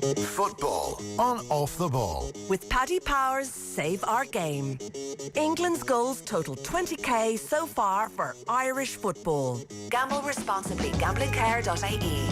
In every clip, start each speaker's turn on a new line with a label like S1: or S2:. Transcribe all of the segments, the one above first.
S1: Football on Off the Ball.
S2: With Paddy Power's Save Our Game. England's goals total 20k so far for Irish football. Gamble responsibly. Gamblingcare.ie.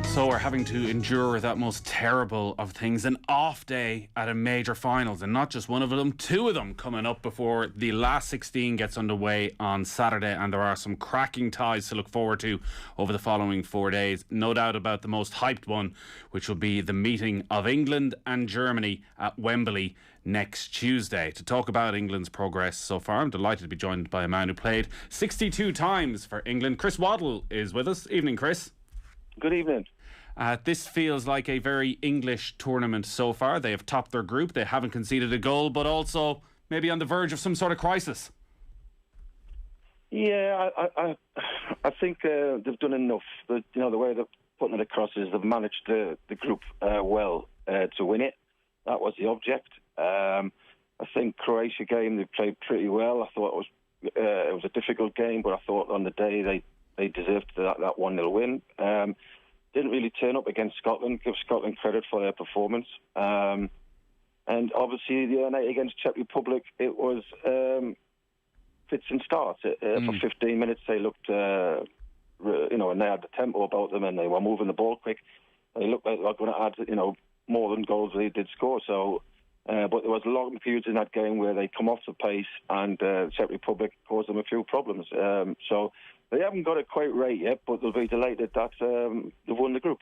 S3: So we're having to endure that most terrible of things, an off day at a major finals, and not just one of them, two of them coming up before the last 16 gets underway on Saturday, and there are some cracking ties to look forward to over the following 4 days. No doubt about the most hyped one, which will be the meeting of England and Germany at Wembley next Tuesday. To talk about England's progress so far, I'm delighted to be joined by a man who played 62 times for England. Chris Waddle is with us. Evening, Chris.
S4: Good evening.
S3: This feels like a very English tournament so far. They have topped their group. They haven't conceded a goal, but also maybe on the verge of some sort of crisis.
S4: Yeah, I think they've done enough. The way they're putting it across is they've managed the group well to win it. That was the object. I think Croatia game they played pretty well. I thought it was a difficult game, but I thought on the day they deserved that 1-0 win. Didn't really turn up against Scotland. Give Scotland credit for their performance. And obviously the other night against Czech Republic, it was fits and starts. For 15 minutes they looked, and they had the tempo about them and they were moving the ball quick. They looked like they were going to add, more than goals they did score. So, but there was long periods in that game where they come off the pace and Czech Republic caused them a few problems. So they haven't got it quite right yet, but they'll be delighted that they've won the group.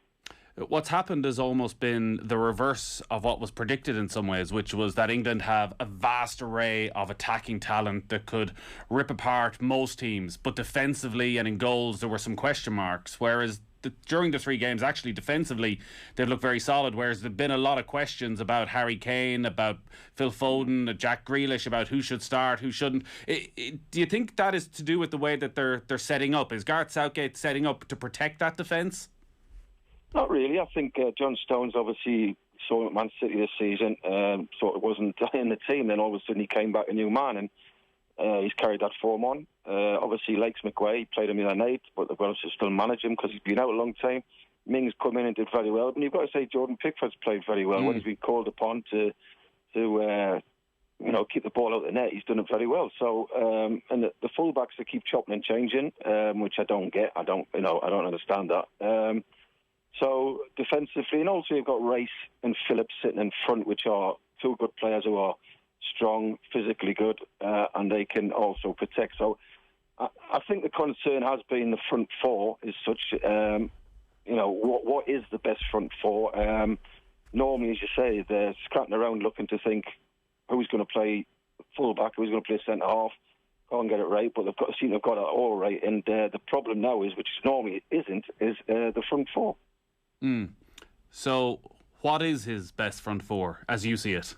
S3: What's happened has almost been the reverse of what was predicted in some ways, which was that England have a vast array of attacking talent that could rip apart most teams, but defensively and in goals there were some question marks, whereas during the 3 games, actually defensively, they look very solid, whereas there've been a lot of questions about Harry Kane, about Phil Foden, Jack Grealish, about who should start, who shouldn't. Do you think that is to do with the way that they're setting up? Is Gareth Southgate setting up to protect that defence?
S4: Not really. I think John Stones obviously saw at Man City this season, sort of wasn't in the team, then all of a sudden he came back a new man, and he's carried that form on. Obviously, Lakes McQuay played him the other night, but they've got to still manage him because he's been out a long time. Mings come in and did very well, but you've got to say Jordan Pickford's played very well when he's been called upon to keep the ball out of the net. He's done it very well. So, and the fullbacks they keep chopping and changing, which I don't get. I don't understand that. So defensively, and also you've got Rice and Phillips sitting in front, which are 2 good players who are strong, physically good, and they can also protect. So I think the concern has been the front 4 is such, what is the best front 4? Normally, as you say, they're scratching around looking to think who's going to play full-back, who's going to play centre-half. Can't get it right, but they've seem to have got it all right. And the problem now is, which normally isn't, is the front 4.
S3: So what is his best front 4, as you see it?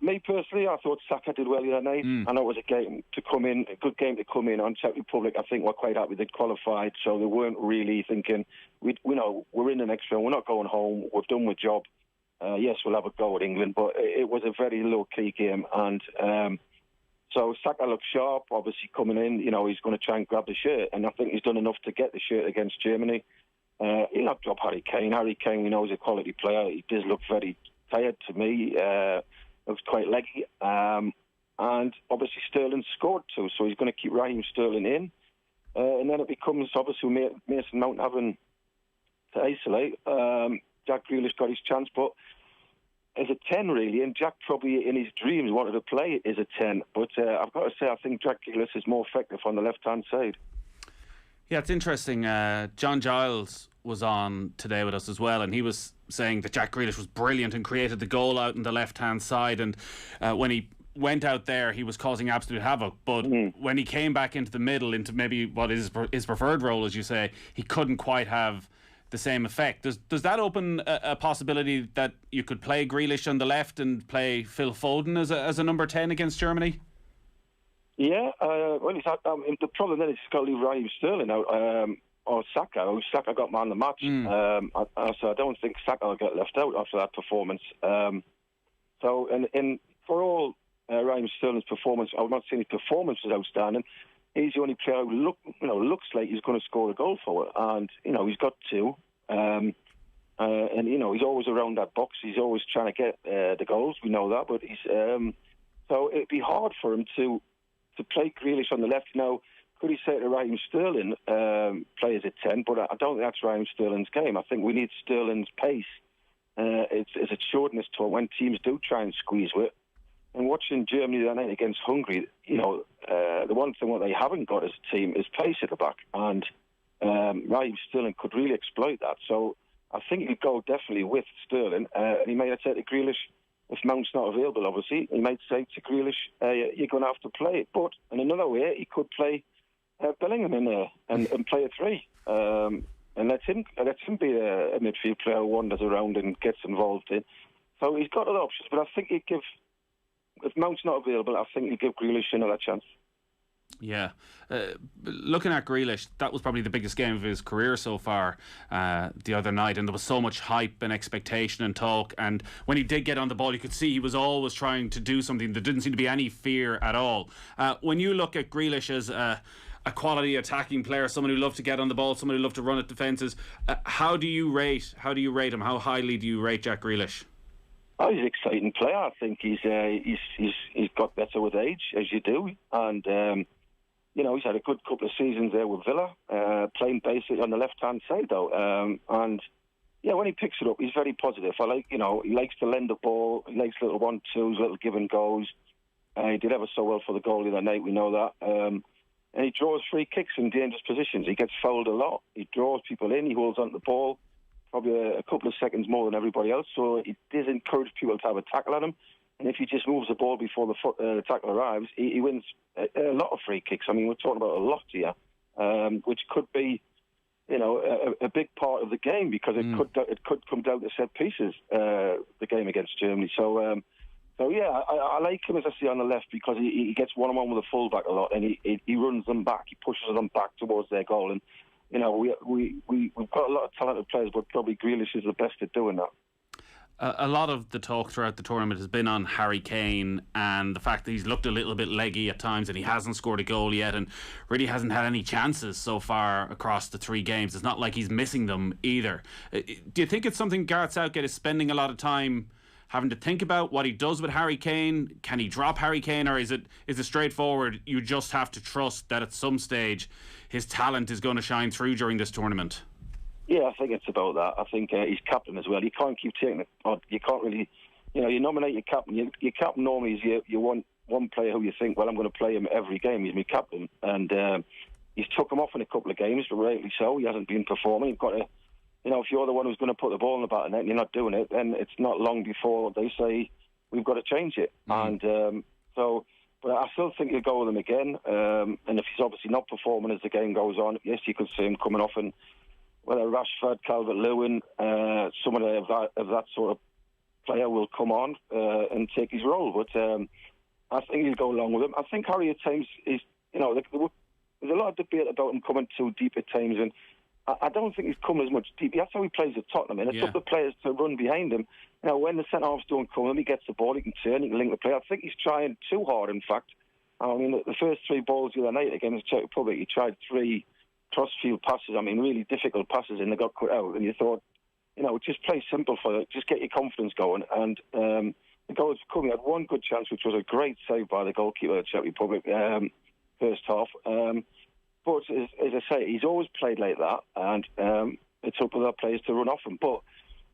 S4: Me personally, I thought Saka did well the other night. I know it was a good game to come in on. Czech Republic, I think, were quite happy they'd qualified, so they weren't really thinking, we're in the next round, we're not going home, we've done the job. Yes, we'll have a go at England, but it was a very low-key game, and so Saka looked sharp, obviously coming in, he's going to try and grab the shirt, and I think he's done enough to get the shirt against Germany. He'll have to drop Harry Kane. Harry Kane, we know, is a quality player. He does look very tired to me. Looks quite leggy. And obviously Sterling scored 2, so he's going to keep Raheem Sterling in. And then it becomes obviously Mason Mount having to isolate. Jack Grealish got his chance, but as a 10 really, and Jack probably in his dreams wanted to play as a 10. But I've got to say, I think Jack Grealish is more effective on the left-hand side.
S3: Yeah, it's interesting. John Giles was on today with us as well, and he was saying that Jack Grealish was brilliant and created the goal out on the left-hand side, and when he went out there he was causing absolute havoc, but when he came back into the middle, into maybe what is his preferred role, as you say, he couldn't quite have the same effect. Does that open a possibility that you could play Grealish on the left and play Phil Foden as a number 10 against Germany?
S4: Yeah, the problem then is he's got to leave Raheem Sterling out, or Saka. Saka got man of the match. So I don't think Saka will get left out after that performance. And for all Raheem Sterling's performance, I'm not saying his performance was outstanding. He's the only player who looks like he's going to score a goal for it, and he's got 2. And he's always around that box. He's always trying to get the goals. We know that, but he's so it'd be hard for him to play Grealish on the left. Now, could he say to Raheem Sterling, play as a 10? But I don't think that's Raheem Sterling's game. I think we need Sterling's pace. It's showed in this tour when teams do try and squeeze with. And watching Germany that night against Hungary, the one thing what they haven't got as a team is pace at the back, and Raheem Sterling could really exploit that. So I think he'd go definitely with Sterling, and he may have said to Grealish, if Mount's not available, obviously, he might say to Grealish, you're going to have to play it. But in another way, he could play Bellingham in there and play a 3. And let him be a midfield player who wanders around and gets involved in. So he's got other options, but I think he'd give, if Mount's not available, I think he'd give Grealish another chance.
S3: Yeah. Looking at Grealish, that was probably the biggest game of his career so far the other night, and there was so much hype and expectation and talk, and when he did get on the ball you could see he was always trying to do something. There didn't seem to be any fear at all. When you look at Grealish as a quality attacking player, someone who loved to get on the ball, someone who loved to run at defences, how do you rate him? How highly do you rate Jack Grealish?
S4: Oh, he's an exciting player. I think he's got better with age, as you do, and he's had a good couple of seasons there with Villa, playing basically on the left-hand side, though. And, when he picks it up, he's very positive. He likes to lend the ball. He likes little 1-2s, little give-and-goes. He did ever so well for the goal the other night, we know that. And he draws free kicks in dangerous positions. He gets fouled a lot. He draws people in. He holds onto the ball probably a couple of seconds more than everybody else. So he does encourage people to have a tackle at him. And if he just moves the ball before the tackle arrives, he wins a lot of free kicks. I mean, we're talking about a lot here, which could be, a big part of the game, because it could come down to set pieces, the game against Germany. So, I like him, as I say, on the left, because he gets one-on-one with the fullback a lot, and he runs them back. He pushes them back towards their goal. And, we've got a lot of talented players, but probably Grealish is the best at doing that.
S3: A lot of the talk throughout the tournament has been on Harry Kane and the fact that he's looked a little bit leggy at times and he hasn't scored a goal yet and really hasn't had any chances so far across the 3 games. It's not like he's missing them either. Do you think it's something Gareth Southgate is spending a lot of time having to think about what he does with Harry Kane? Can he drop Harry Kane, or is it straightforward? You just have to trust that at some stage his talent is going to shine through during this tournament.
S4: Yeah, I think it's about that. I think he's captain as well. You can't keep taking it. You can't really, you nominate your captain. Your captain normally is you want one player who you think, well, I'm going to play him every game. He's my captain. And he's took him off in a couple of games, but rightly so. He hasn't been performing. You've got to, if you're the one who's going to put the ball in the back of the net and you're not doing it, then it's not long before they say, we've got to change it. And but I still think you'll go with him again. And if he's obviously not performing as the game goes on, yes, you could see him coming off, and whether Rashford, Calvert-Lewin, someone of that sort of player will come on and take his role. But I think he'll go along with him. I think Harry at times is, there's a lot of debate about him coming too deep at times, and I don't think he's come as much deep. That's how he plays at Tottenham, and it's up to players to run behind him. When the centre-halves don't come him, he gets the ball, he can turn, he can link the play. I think he's trying too hard, in fact. I mean, the first 3 balls the other night against the Czech Republic, he tried 3 cross-field passes, really difficult passes, and they got cut out. And you thought, just play simple for it, just get your confidence going. And the goals coming. He had one good chance, which was a great save by the goalkeeper of the Czech Republic, first half. But as I say, he's always played like that, and it's up to other players to run off him. But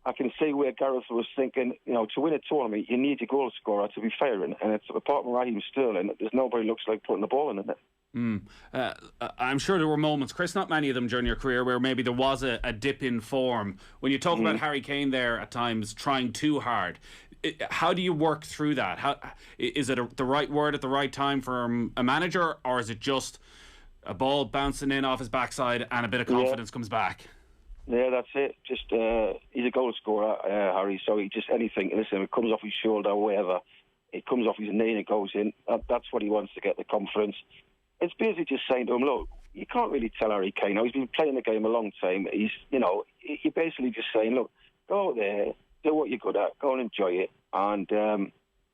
S4: I can see where Gareth was thinking, to win a tournament, you need your goal scorer to be fair. And it's, apart from Raheem Sterling, there's nobody looks like putting the ball in the net.
S3: I'm sure there were moments, Chris, not many of them during your career, where maybe there was a dip in form. When you talk about Harry Kane there at times trying too hard, how do you work through that? Is it the right word at the right time for a manager, or is it just a ball bouncing in off his backside and a bit of confidence comes back?
S4: Yeah, that's it. Just he's a goal scorer, Harry, so he just anything, listen, it comes off his shoulder or whatever, it comes off his knee and it goes in. That's what he wants to get, the confidence. It's basically just saying to him, look, you can't really tell Harry Kane. He's been playing the game a long time. You're basically just saying, look, go out there, do what you're good at, go and enjoy it, and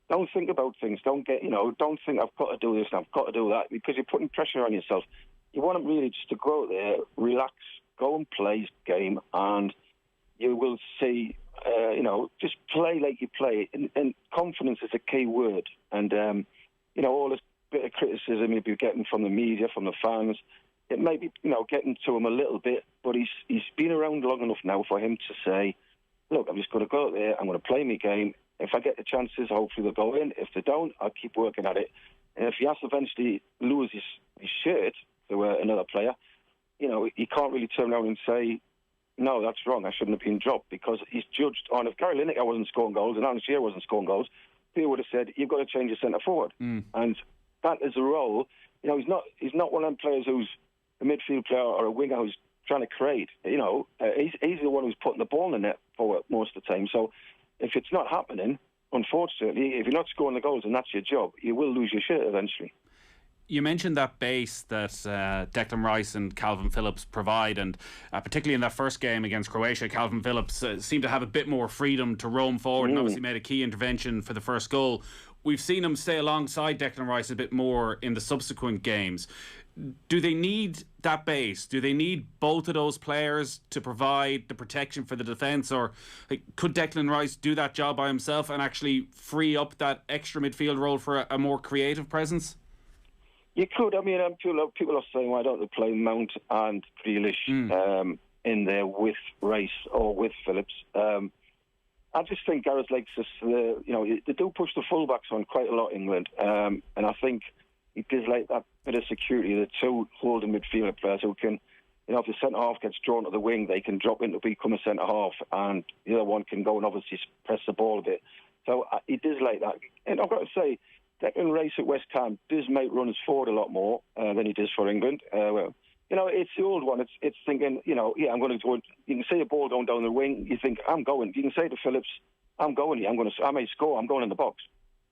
S4: don't think about things. Don't think I've got to do this and I've got to do that, because you're putting pressure on yourself. You want him really just to go out there, relax, go and play his game, and you will see just play like you play. And confidence is a key word. And, all this bit of criticism you'll be getting from the media, from the fans, it may be, getting to him a little bit, but he's been around long enough now for him to say, look, I'm just going to go out there, I'm going to play my game. If I get the chances, hopefully they'll go in. If they don't, I'll keep working at it. And if he has to eventually lose his shirt to another player, he can't really turn around and say, no, that's wrong, I shouldn't have been dropped, because he's judged on, if Gary Lineker wasn't scoring goals and Alan Shearer wasn't scoring goals, people would have said, you've got to change your centre forward. And that is a role. He's not one of them players who's a midfield player or a winger who's trying to create. He's the one who's putting the ball in the net forward most of the time. So if it's not happening, unfortunately, if you're not scoring the goals and that's your job, you will lose your shirt eventually.
S3: You mentioned that base that Declan Rice and Calvin Phillips provide, and particularly in that first game against Croatia, Calvin Phillips seemed to have a bit more freedom to roam forward and obviously made a key intervention for the first goal. We've seen him stay alongside Declan Rice a bit more in the subsequent games. Do they need that base? Do they need both of those players to provide the protection for the defence? Or could Declan Rice do that job by himself and actually free up that extra midfield role for a more creative presence?
S4: You could. I mean, people are saying, why don't they play Mount and Grealish in there with Rice or with Phillips? I just think Gareth likes us. They do push the fullbacks on quite a lot, England, and I think he does like that bit of security. The two holding midfielder players who can, if the centre half gets drawn to the wing, they can drop in to become a centre half, and the other one can go and obviously press the ball a bit. So he does like that, and I've got to say, Declan Rice at West Ham does make runs forward a lot more than he does for England. It's the old one. It's thinking, I'm going to go. You can see a ball going down the wing. You think, I'm going. You can say to Phillips, I'm going. I may score. I'm going in the box.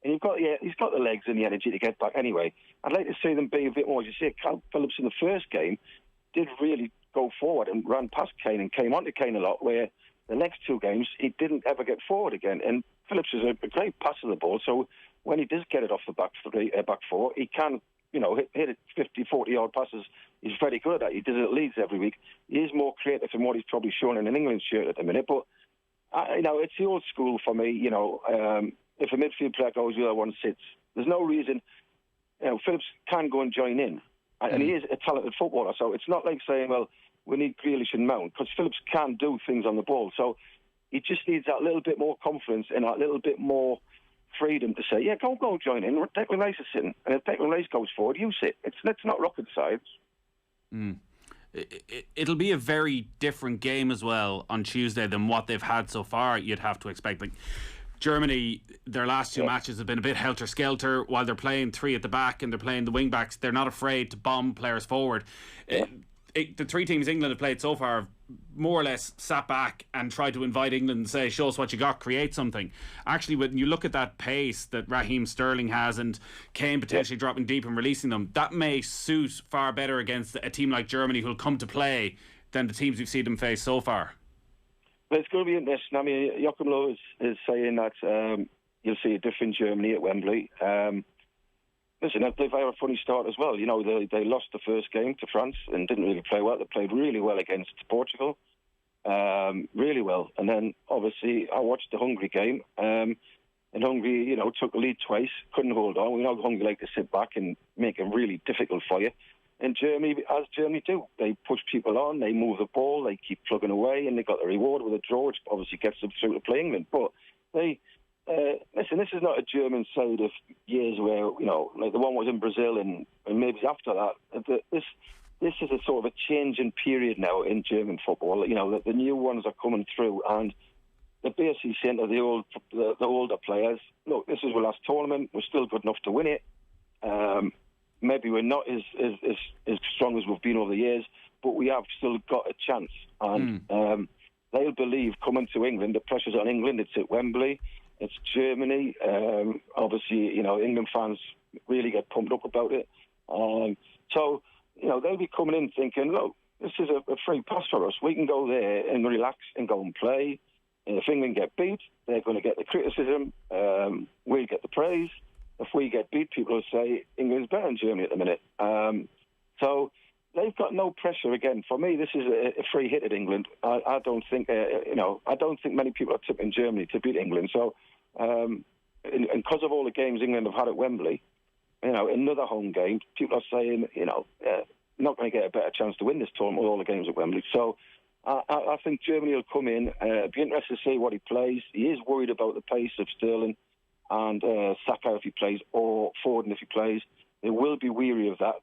S4: And he's got the legs and the energy to get back anyway. I'd like to see them be a bit more. As you see, Cal Phillips in the first game did really go forward and ran past Kane and came onto Kane a lot, where the next two games he didn't ever get forward again. And Phillips is a great passer of the ball, so when he does get it off the back four, he can, hit it 50, 40-yard passes. He's very good at it. He does it at Leeds every week. He is more creative than what he's probably shown in an England shirt at the minute. But, it's the old school for me. If a midfield player goes, the other one sits. There's no reason. Phillips can go and join in. And he is a talented footballer. So it's not like saying, well, we need Grealish and Mount, because Phillips can do things on the ball. So he just needs that little bit more confidence and that little bit more freedom to say, go join in. Declan Rice is sitting, and if Declan Rice goes forward, you sit. It's not rocket science.
S3: It'll be a very different game as well on Tuesday than what they've had so far, you'd have to expect. Germany, their last two matches have been a bit helter-skelter. While they're playing three at the back and they're playing the wing-backs, they're not afraid to bomb players forward. The three teams England have played so far have more or less sat back and tried to invite England and say, show us what you got, create something. Actually, when you look at that pace that Raheem Sterling has and Kane potentially dropping deep and releasing them, that may suit far better against a team like Germany who'll come to play than the teams we've seen them face so far.
S4: Well, it's going to be interesting. I mean, Joachim Löw is saying that you'll see a different Germany at Wembley. Listen, they've had a funny start as well. They lost the first game to France and didn't really play well. They played really well against Portugal, really well. And then, obviously, I watched the Hungary game, and Hungary, took the lead twice, couldn't hold on. We know Hungary like to sit back and make it really difficult for you. And Germany, as Germany do, they push people on, they move the ball, they keep plugging away, and they got the reward with a draw, which obviously gets them through to play England. But listen, this is not a German side of years where, like the one was in Brazil and maybe after that. This is a sort of a changing period now in German football. The new ones are coming through, and they're basically saying to the older players, look, this is our last tournament, we're still good enough to win it. Maybe we're not as strong as we've been over the years, but we have still got a chance. And they'll believe coming to England, the pressure's on England, it's at Wembley, it's Germany. Obviously, England fans really get pumped up about it. So, they'll be coming in thinking, look, this is a free pass for us. We can go there and relax and go and play. And if England get beat, they're going to get the criticism. We'll get the praise. If we get beat, people will say England's better than Germany at the minute. So they've got no pressure. Again, for me, this is a free hit at England. I don't think, I don't think many people are tipping Germany to beat England. So, and because of all the games England have had at Wembley, another home game, people are saying, not going to get a better chance to win this tournament with all the games at Wembley. So, I think Germany will come in. It'll be interesting to see what he plays. He is worried about the pace of Sterling and Saka if he plays, or Foden if he plays. They will be weary of that.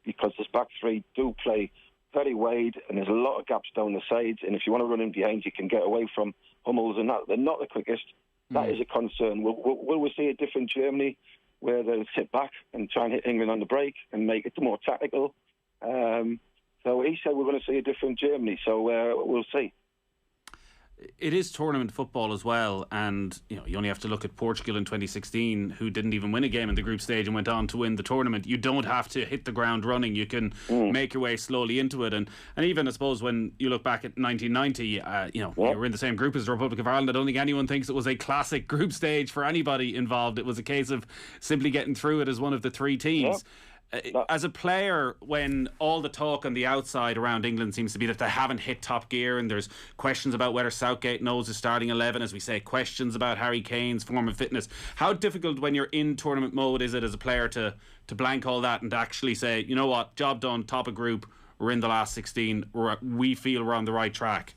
S4: Because this back three do play very wide, and there's a lot of gaps down the sides. And if you want to run in behind, you can get away from Hummels and that. They're not the quickest. That is a concern. Will we see a different Germany where they'll sit back and try and hit England on the break and make it more tactical? So he said we're going to see a different Germany. So we'll see.
S3: It is tournament football as well, and you only have to look at Portugal in 2016, who didn't even win a game in the group stage and went on to win the tournament. You don't have to hit the ground running. You can make your way slowly into it, and even I suppose when you look back at 1990, you were in the same group as the Republic of Ireland. I don't think anyone thinks it was a classic group stage for anybody involved. It was a case of simply getting through it as one of the three teams. As a player, when all the talk on the outside around England seems to be that they haven't hit top gear, and there's questions about whether Southgate knows his starting 11, as we say, questions about Harry Kane's form of fitness, how difficult when you're in tournament mode is it as a player to blank all that and to actually say, you know what, job done, top of group, we're in the last 16, we feel we're on the right track?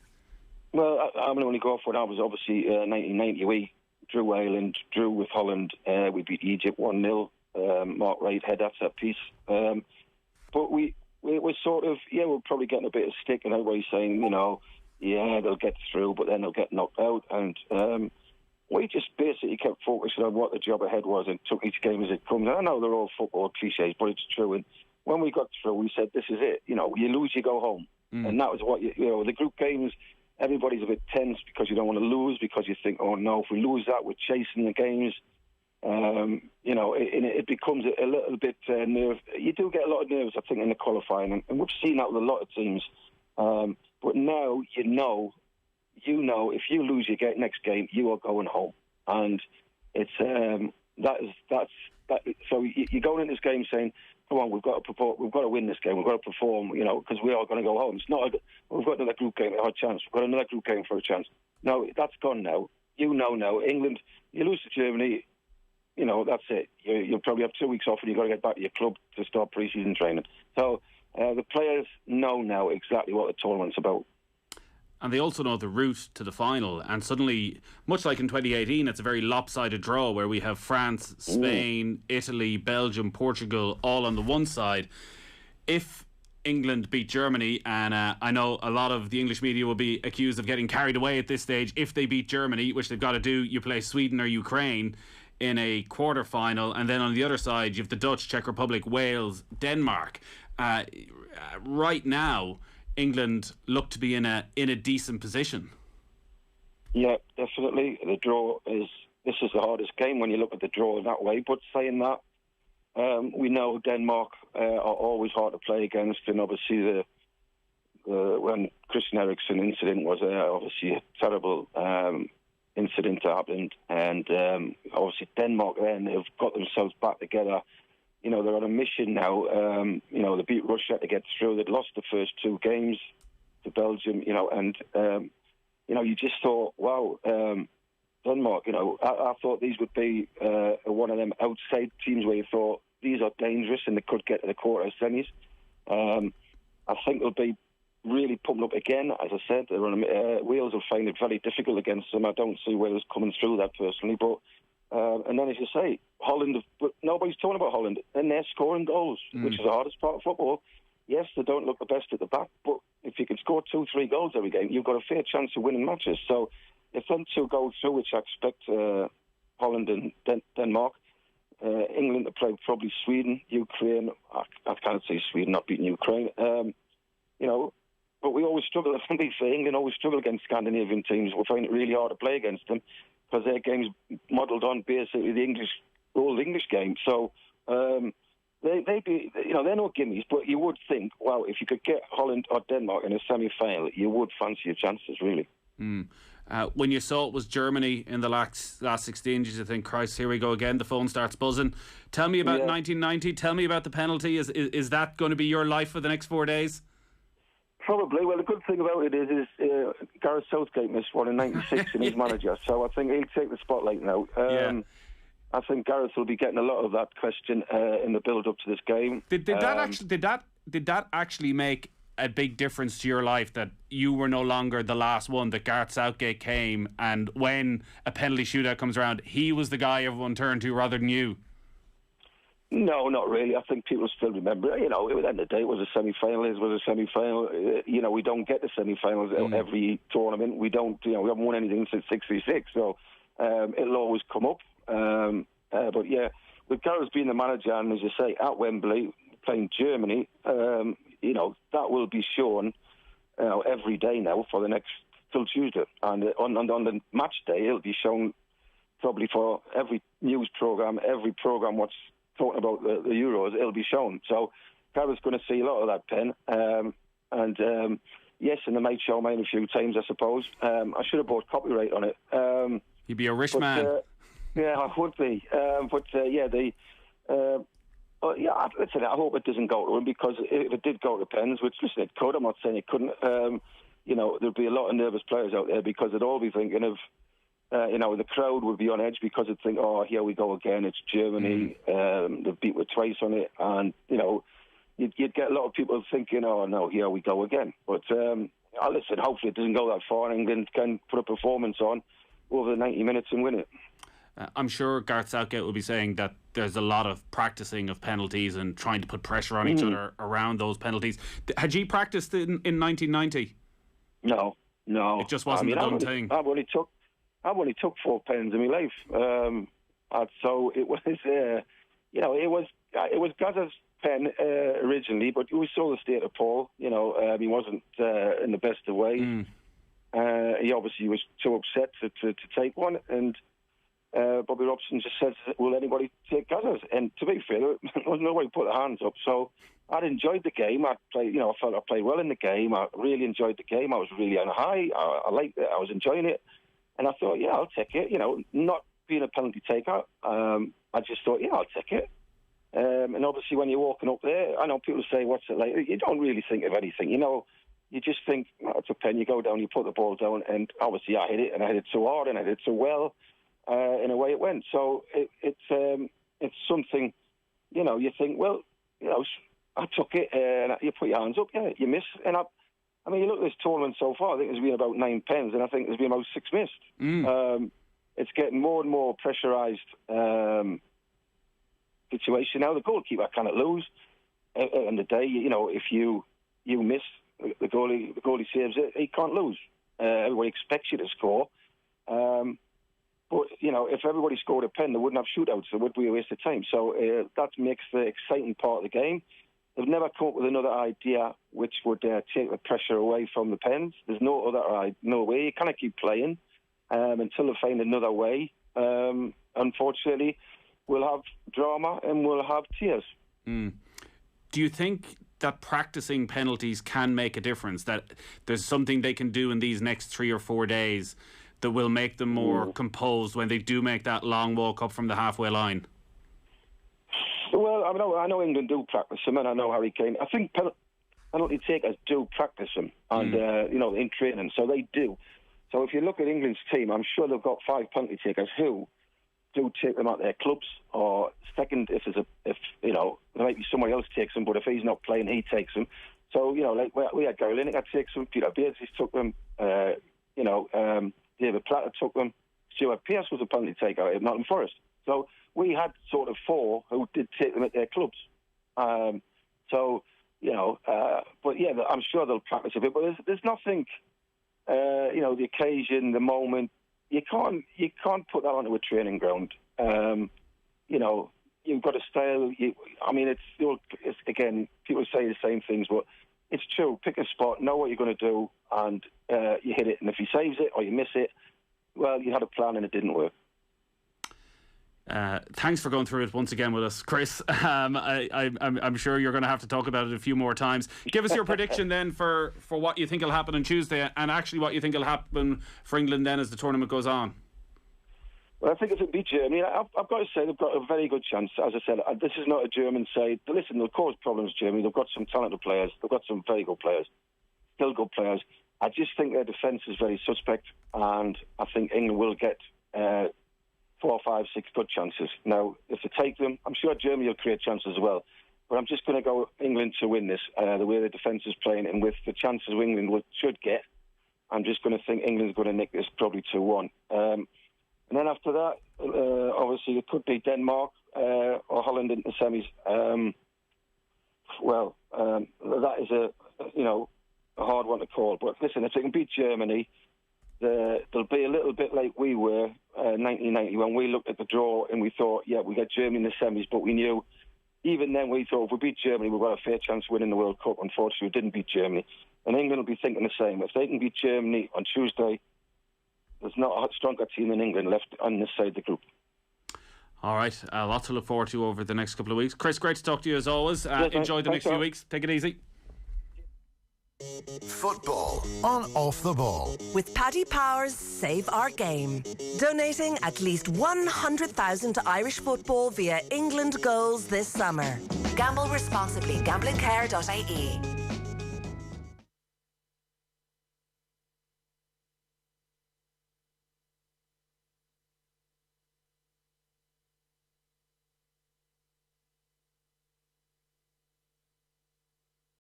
S4: Well, I'm going to only go off what I was. Obviously 1990 we drew Ireland, drew with Holland, we beat Egypt 1-0. Mark Wright had that set piece. But we were sort of, we're probably getting a bit of stick, and everybody's saying, they'll get through, but then they'll get knocked out. And we just basically kept focusing on what the job ahead was and took each game as it comes. And I know they're all football cliches, but it's true. And when we got through, we said, this is it. You lose, you go home. And that was what, the group games, everybody's a bit tense because you don't want to lose, because you think, oh no, if we lose that, we're chasing the games. It becomes a little bit nerve. You do get a lot of nerves, I think, in the qualifying, and we've seen that with a lot of teams. But now you know, if you lose your next game, you are going home, and it's that. So you're going into this game saying, "Come on, we've got to win this game. We've got to perform, because we are going to go home. It's not. We've got another group game for a chance. We've got another group game for a chance. No, that's gone now. Now, England. You lose to Germany. That's it. You'll probably have 2 weeks off and you've got to get back to your club to start pre-season training. So the players know now exactly what the tournament's about.
S3: And they also know the route to the final. And suddenly, much like in 2018, it's a very lopsided draw where we have France, Spain, Italy, Belgium, Portugal all on the one side. If England beat Germany, and I know a lot of the English media will be accused of getting carried away at this stage. If they beat Germany, which they've got to do, you play Sweden or Ukraine in a quarter-final, and then on the other side you have the Dutch, Czech Republic, Wales, Denmark. Right now, England look to be in a decent position.
S4: Yeah, definitely. The draw this is the hardest game when you look at the draw in that way. But saying that, we know Denmark are always hard to play against, and obviously when Christian Eriksen incident was obviously a terrible incident happened, and obviously Denmark then have got themselves back together. They're on a mission now. They beat Russia to get through. They'd lost the first two games to Belgium, and you just thought, wow, Denmark, I thought these would be one of them outside teams where you thought these are dangerous and they could get to the quarter semis. I think they'll be really pumped up again. As I said, Wales will find it very difficult against them. I don't see Wales coming through that personally. But and then, as you say, Holland. But nobody's talking about Holland, and they're scoring goals, which is the hardest part of football. Yes, they don't look the best at the back, but if you can score 2-3 goals every game, you've got a fair chance of winning matches. So if them two go through, which I expect, Holland and Denmark, England to play probably Sweden, Ukraine. I can't see Sweden not beating Ukraine. But we always struggle. I think England always struggle against Scandinavian teams. We find it really hard to play against them because their game's modelled on basically the old English game. So they're no gimmies. But you would think, wow, if you could get Holland or Denmark in a semi-final, you would fancy your chances, really.
S3: When you saw it was Germany in the last 16, did you think, Christ, here we go again? The phone starts buzzing. Tell me about 1990. Tell me about the penalty. Is that going to be your life for the next 4 days?
S4: Probably. Well, the good thing about it is Gareth Southgate missed one in '96 and he's manager, so I think he'll take the spotlight now. I think Gareth will be getting a lot of that question in the build-up to this game. Did
S3: that actually make a big difference to your life, that you were no longer the last one, that Gareth Southgate came, and when a penalty shootout comes around, he was the guy everyone turned to rather than you?
S4: No, not really. I think people still remember. You know, at the end of the day, it was a semi-final. It was a semi-final. You know, we don't get the semi-finals every tournament. We don't. You know, we haven't won anything since '66, so it'll always come up. But yeah, with Gareth being the manager, and as you say, at Wembley playing Germany, you know, that will be shown every day now for the next till Tuesday, and on the match day, it'll be shown probably for every news program, every program what's talking about the Euros, it'll be shown. So Gareth's going to see a lot of that pen. Yes, and they might show mine a few times, I suppose. I should have bought copyright on it.
S3: You'd be a rich man.
S4: Yeah, I would be. Listen, I hope it doesn't go to him, because if it did go to pens, which, listen, it could. I'm not saying it couldn't. You know, there'd be a lot of nervous players out there because they'd all be thinking of, you know, the crowd would be on edge because they'd think, oh, here we go again, it's Germany, they've beat with twice on it, and, you know, you'd get a lot of people thinking, oh, no, here we go again. But, listen, hopefully it doesn't go that far and England can put a performance on over the 90 minutes and win it.
S3: I'm sure Gareth Southgate will be saying that there's a lot of practicing of penalties and trying to put pressure on each other around those penalties. Had you practiced in 1990?
S4: No.
S3: It just wasn't a done thing.
S4: I've only took 4 pens in my life, so it was, you know, it was Gazza's pen originally, but we saw the state of Paul. You know, he wasn't in the best of ways. He obviously was too upset to take one, and Bobby Robson just said, "Will anybody take Gazza's?" And to be fair, there was nobody put their hands up. So I'd enjoyed the game. I felt I played well in the game. I really enjoyed the game. I was really on a high. I liked it. I was enjoying it. And I thought, yeah, I'll take it. You know, not being a penalty taker, I just thought, yeah, I'll take it. And obviously, when you're walking up there, I know people say, what's it like? You don't really think of anything. You know, you just think, oh, it's a pen. You go down, you put the ball down, and obviously I hit it, and I hit it too hard, and I hit it too well, and away it went. So it's something, you know, you think, well, you know, I took it, and you put your hands up, yeah, you miss, and I mean, you look at this tournament so far, I think there's been about 9 pens, and I think there's been about 6 missed. It's getting more and more pressurised situation now. The goalkeeper cannot lose. At the end of the day, you know, if you miss, the goalie saves it, he can't lose. Everybody expects you to score. But, you know, if everybody scored a pen, they wouldn't have shootouts. It would be a waste of time. So that makes the exciting part of the game. They've never come up with another idea which would take the pressure away from the pens. There's no way. You kind of keep playing until they find another way. Unfortunately, we'll have drama and we'll have tears.
S3: Do you think that practicing penalties can make a difference? That there's something they can do in these next 3 or 4 days that will make them more composed when they do make that long walk up from the halfway line?
S4: Well, I know England do practice them, and I know Harry Kane. I think penalty takers do practice them, and you know, in training, so they do. So if you look at England's team, I'm sure they've got 5 penalty takers who do take them at their clubs, or second, if you know, there might be somebody else takes them, but if he's not playing, he takes them. So, you know, like we had Gary Lineker takes them, Peter Beardsley took them, you know, David Platter took them, Stuart Pearce was a penalty taker at Nottingham Forest. So we had sort of 4 who did take them at their clubs. So, you know, but yeah, I'm sure they'll practice a bit, but there's nothing, you know, the occasion, the moment, you can't put that onto a training ground. You know, you've got a style. It's again, people say the same things, but it's true. Pick a spot, know what you're going to do, and you hit it. And if he saves it or you miss it, well, you had a plan and it didn't work.
S3: Thanks for going through it once again with us, Chris. I'm sure you're going to have to talk about it a few more times. Give us your prediction then for what you think will happen on Tuesday, and actually what you think will happen for England then as the tournament goes on.
S4: Well, I think if it beats Germany, I've got to say they've got a very good chance. As I said, this is not a German side. Listen, they'll cause problems, Germany. They've got some talented players. They've got some very good players. Still good players. I just think their defence is very suspect, and I think England will get 4, 5, 6 good chances. Now, if they take them, I'm sure Germany will create chances as well. But I'm just going to go England to win this, the way the defence is playing, and with the chances England should get, I'm just going to think England's going to nick this probably 2-1. And then after that, obviously it could be Denmark or Holland in the semis. That is a hard one to call. But listen, if they can beat Germany, they'll be a little bit like we were 1990 when we looked at the draw and we thought, yeah, we got Germany in the semis, but we knew even then we thought if we beat Germany, we've got a fair chance of winning the World Cup. Unfortunately, we didn't beat Germany. And England will be thinking the same. If they can beat Germany on Tuesday, there's not a stronger team than England left on this side of the group. All right,
S3: lots to look forward to over the next couple of weeks. Chris, great to talk to you as always. Enjoy the next few weeks. Take it easy.
S1: Football on Off the Ball.
S2: With Paddy Power's Save Our Game. Donating at least 100,000 to Irish football via England Goals this summer. Gamble responsibly. GamblingCare.ie.